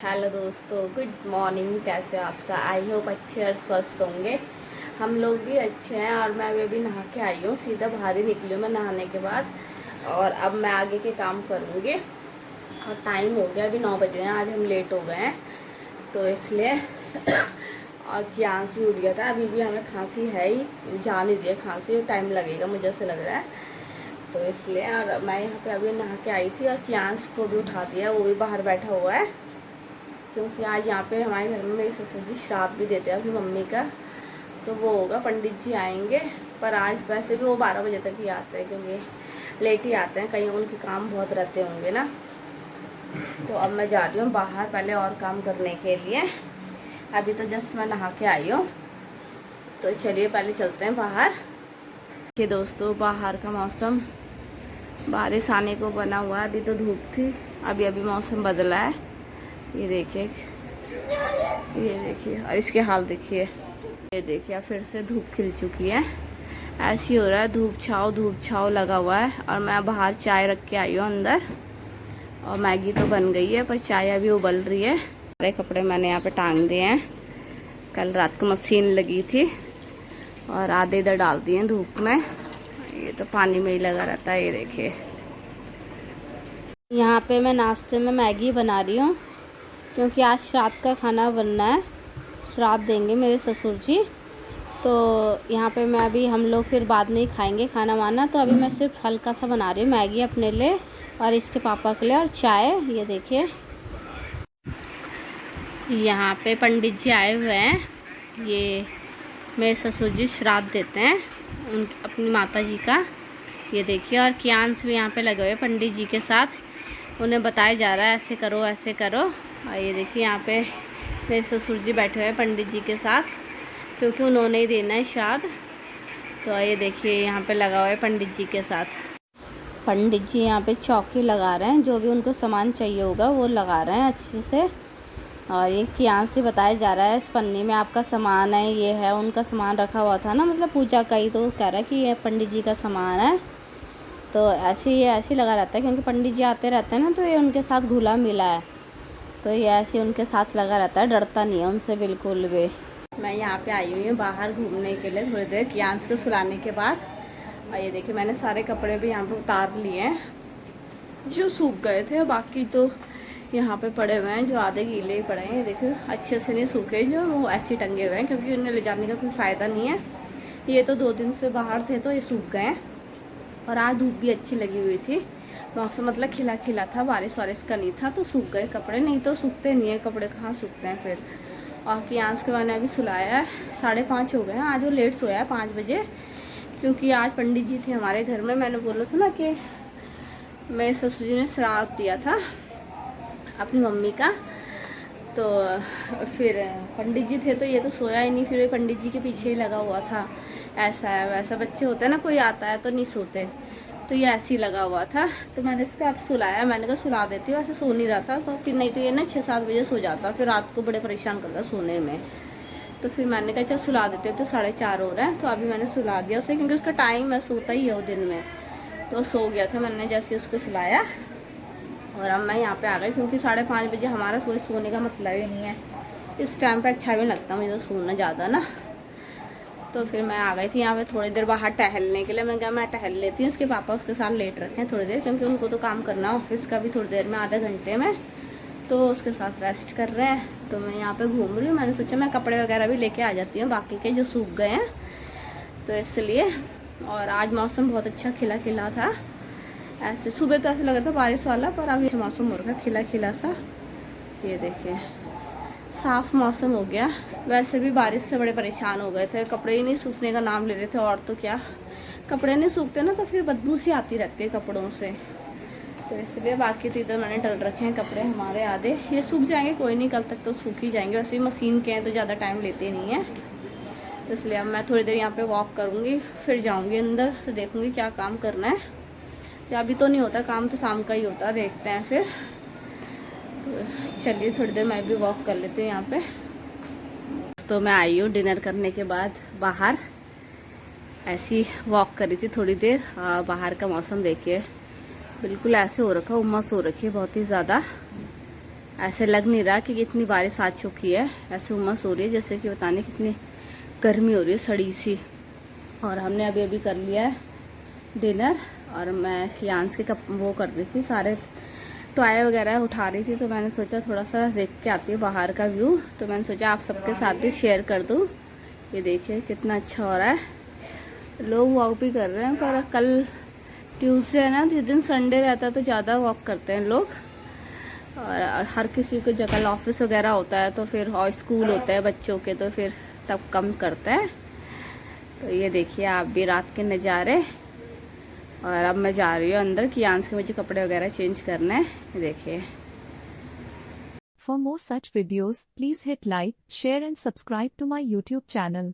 Hello दोस्तों, good morning. कैसे हो आप सब? आई होप अच्छे और स्वस्थ होंगे। हम लोग भी अच्छे हैं। और मैं अभी नहा के आई हूँ, सीधा बाहर ही निकली हूँ मैं नहाने के बाद। और अब मैं आगे के काम करूँगी। और टाइम हो गया, अभी 9 बजे हैं। आज हम लेट हो गए हैं तो इसलिए और क्यांस भी उठ गया था। अभी भी हमें खांसी है ही, जा नहीं दिया खांसी, टाइम लगेगा मुझे ऐसे लग रहा है। तो इसलिए और मैं यहाँ पे अभी नहा के आई थी और क्यांस को भी उठा दिया, वो भी बाहर बैठा हुआ है। क्योंकि आज यहाँ पे हमारे घर में मेरी ससुर जी श्राद्ध भी देते हैं अपनी मम्मी का, तो वो होगा, पंडित जी आएंगे। पर आज वैसे भी वो 12 बजे तक ही आते हैं, क्योंकि लेट ही आते हैं, कहीं उनके काम बहुत रहते होंगे ना। तो अब मैं जा रही हूँ बाहर पहले और काम करने के लिए। अभी तो जस्ट मैं नहा के आई हूँ, तो चलिए पहले चलते हैं बाहर। देखिए दोस्तों, बाहर का मौसम बारिश आने को बना हुआ है। अभी तो धूप थी, अभी अभी मौसम बदला है। ये देखिए, ये देखिए, और इसके हाल देखिए। ये देखिए, फिर से धूप खिल चुकी है। ऐसी हो रहा है, धूप छाव लगा हुआ है। और मैं बाहर चाय रख के आई हूँ अंदर, और मैगी तो बन गई है, पर चाय अभी उबल रही है। सारे कपड़े मैंने यहाँ पे टांग दिए हैं, कल रात को मशीन लगी थी, और आधे इधर डाल दिए धूप में। ये तो पानी में ही लगा रहता है। ये देखिए, यहाँ पे मैं नाश्ते में मैगी बना रही हूँ, क्योंकि आज श्राद्ध का खाना बनना है। श्राद्ध देंगे मेरे ससुर जी, तो यहाँ पे मैं अभी, हम लोग फिर बाद में ही खाएंगे खाना वाना। तो अभी मैं सिर्फ हल्का सा बना रही हूँ मैगी अपने लिए और इसके पापा के लिए, और चाय। ये देखिए, यहाँ पे पंडित जी आए हुए हैं। ये मेरे ससुर जी श्राद्ध देते हैं उन अपनी माता जी का। ये देखिए, और क्यांस भी यहाँ पे लगे हुए पंडित जी के साथ, उन्हें बताया जा रहा है ऐसे करो ऐसे करो। और ये देखिए, यहाँ पे मेरे ससुर जी बैठे हुए हैं पंडित जी के साथ, क्योंकि उन्होंने ही देना है श्राद्ध। तो ये देखिए, यहाँ पे लगा हुआ है पंडित जी के साथ। पंडित जी यहाँ पे चौकी लगा रहे हैं, जो भी उनको सामान चाहिए होगा वो लगा रहे हैं अच्छे से। और ये यहाँ से बताया जा रहा है, इस पन्नी में आपका सामान है, ये है। उनका सामान रखा हुआ था ना, मतलब पूजा का ही, तो वो कह रहा है कि ये पंडित जी का सामान है। तो ऐसे ये ऐसे लगा रहता है, क्योंकि पंडित जी आते रहते हैं ना, तो ये उनके साथ घुला मिला है, तो ये ऐसे उनके साथ लगा रहता है, डरता नहीं है उनसे बिल्कुल भी। मैं यहाँ पे आई हुई हूँ बाहर घूमने के लिए थोड़ी देर, क्यांस को सुलाने के बाद। और ये देखिए, मैंने सारे कपड़े भी यहाँ पे उतार लिए हैं, जो सूख गए थे। बाकी तो यहाँ पे पड़े हुए हैं, जो आधे गीले ही पड़े हैं। ये देखो, अच्छे से नहीं सूखे, जो वो ऐसे टंगे हुए हैं, क्योंकि उन्हें ले जाने का कोई फ़ायदा नहीं है। ये तो 2 दिन से बाहर थे, तो ये सूख गए हैं। और आज धूप भी अच्छी लगी हुई थी, मौसम मतलब खिला खिला था, बारिश वारिश का नहीं था, तो सूख गए कपड़े। नहीं तो सूखते नहीं है कपड़े, कहाँ सूखते हैं फिर। और क्यांस को मैंने अभी सुलाया है, 5:30 हो गए हैं। आज वो लेट सोया है 5 बजे, क्योंकि आज पंडित जी थे हमारे घर में। मैंने बोला था ना कि मेरे ससुर जी ने श्राद्ध दिया था अपनी मम्मी का, तो फिर पंडित जी थे, तो ये तो सोया ही नहीं। फिर ये पंडित जी के पीछे ही लगा हुआ था। ऐसा है, वैसा बच्चे होते हैं ना, कोई आता है तो नहीं सोते, तो ये ऐसे ही लगा हुआ था। तो मैंने इसको अब सुलाया, मैंने कहा सुला देती हूँ, ऐसे सो नहीं रहा था। तो फिर नहीं तो ये ना 6-7 बजे सो जाता, फिर रात को बड़े परेशान करता सोने में। तो फिर मैंने कहा चल सुला देते हो। तो 4:30 हो रहा है, तो अभी मैंने सुला दिया उसे, क्योंकि उसका टाइम है, सोता ही है वो दिन में। तो सो गया था, मैंने जैसे उसको सुलाया। और अब मैं यहाँ पे आ गई, क्योंकि 5:30 बजे हमारा सोने का मतलब ही नहीं है। इस टाइम पे अच्छा भी लगता मुझे तो सोना ज़्यादा ना। तो फिर मैं आ गई थी यहाँ पे थोड़ी देर बाहर टहलने के लिए। मैं कहा मैं टहल लेती हूँ, उसके पापा उसके साथ लेट रखे हैं थोड़ी देर, क्योंकि उनको तो काम करना ऑफिस का भी थोड़ी देर में, आधे घंटे में। तो उसके साथ रेस्ट कर रहे हैं। तो मैं यहाँ पे घूम रही हूँ, मैंने सोचा मैं कपड़े वगैरह भी लेके आ जाती हूँ, बाकी के जो सूख गए हैं, तो इसलिए। और आज मौसम बहुत अच्छा खिला खिला था। ऐसे सुबह तो ऐसा लगा था बारिश वाला, पर अभी मौसम हो रहा है खिला खिला सा। ये देखिए, साफ मौसम हो गया। वैसे भी बारिश से बड़े परेशान हो गए थे, कपड़े ही नहीं सूखने का नाम ले रहे थे। और तो क्या, कपड़े नहीं सूखते ना, तो फिर बदबू सी आती रहती है कपड़ों से, तो इसलिए। बाकी तो इधर मैंने डल रखे हैं कपड़े हमारे, आधे ये सूख जाएंगे, कोई नहीं, कल तक तो सूख ही जाएंगे। वैसे भी मशीन के हैं तो ज़्यादा टाइम लेते नहीं है, तो इसलिए अब मैं थोड़ी देर यहाँ पे वॉक करूँगी, फिर जाऊँगी अंदर, फिर देखूँगी क्या काम करना है। या अभी तो नहीं होता काम, तो शाम का ही होता, देखते हैं फिर। तो चलिए थोड़ी देर मैं भी वॉक कर लेती हूँ यहाँ पे। तो मैं आई हूँ डिनर करने के बाद बाहर, ऐसी वॉक करी थी थोड़ी देर। बाहर का मौसम देखिए, बिल्कुल ऐसे हो रखा, उमस हो रखी है बहुत ही ज़्यादा। ऐसे लग नहीं रहा कि इतनी बारिश आ चुकी है, ऐसे उमस हो रही है जैसे कि बताने कितनी गर्मी हो रही है सड़ी सी। और हमने अभी अभी कर लिया है डिनर, और मैं खियांस के वो कर रही थी, सारे टॉय वगैरह उठा रही थी, तो मैंने सोचा थोड़ा सा देख के आती हूँ बाहर का व्यू। तो मैंने सोचा आप सबके साथ भी शेयर कर दूँ। ये देखिए कितना अच्छा हो रहा है, लोग वॉक भी कर रहे हैं। पर कल ट्यूसडे है ना, जिस दिन संडे रहता है तो ज़्यादा वॉक करते हैं लोग, और हर किसी को कल ऑफिस वगैरह होता है तो फिर, और स्कूल होते हैं बच्चों के तो फिर तब कम करता है। तो ये देखिए आप भी रात के नज़ारे। और अब मैं जा रही हूँ अंदर, कियांस के मुझे कपड़े वगैरह चेंज करने हैं। ये देखिए। For more such videos, please hit like, share and subscribe to my YouTube channel.